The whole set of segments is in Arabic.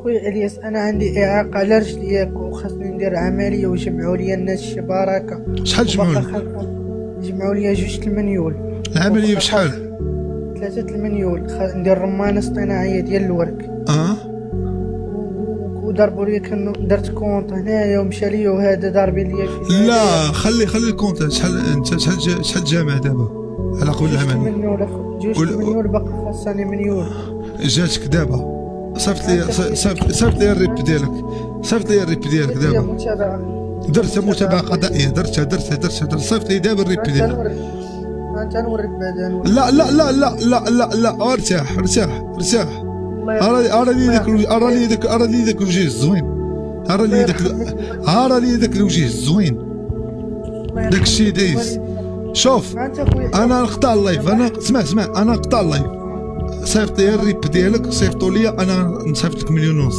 اخويا الياس انا عندي اعاقه على رجلياك وخاصني ندير عمليه وجمعوا لي الناس الشباركه. شحال جمعوا لك؟ جمعوا لي 2 المليون. العمليه بشحال؟ 3 المليون. ندير رمانه اصطناعيه ديال الورك. وضربوا لي درت كونط هنايا ومشى لي وهذا ضاربي لي في لا خلي الكونت. شحال انت شحال جامع دابا على قبل العمليه؟ 2 مليون باقي خاصني مليون. جاتك دابا صيفط لي الريب ديالك. صيفط لي الريب ديالك دابا. درت متابعه قضائيه. درتها صيفط لي دابا الريب ديالك. انت نوريك بعدا. لا لا لا لا لا لا لا ارتاح. اراني ذاك الوجه الزوين. اراني ذاك الوجه الزوين. داك الشيء دايز. شوف انا نقطع اللايف. اسمع انا نقطع اللايف. صيفط لي الريب ديالك. صيفطوا لي انا نصيفط لك 1.5 مليون.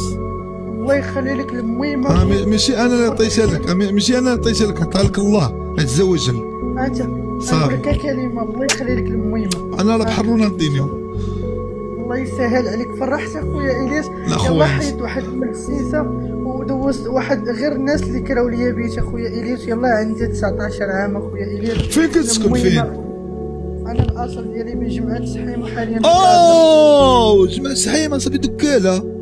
الله يخلي لك المهمه. ماشي انا اللي عطيتها لك. ماشي انا اللي عطيتها لك. عطاها لك الله عز وجل. انت صافي كلمه. الله يخلي لك المهمه. انا راه بحر وناديني. الله يسهل عليك. فرحت اخويا الياس. يلا حيت واحد المؤسسه ودوزت واحد غير الناس اللي كراو ليا بيت اخويا الياس. يلا عندي 19 عام اخويا الياس. فين كتسكن فين؟ انا الاصل ديالي من جمعة سحيمه حاليا. جمعة سحيمه صافي دكاله.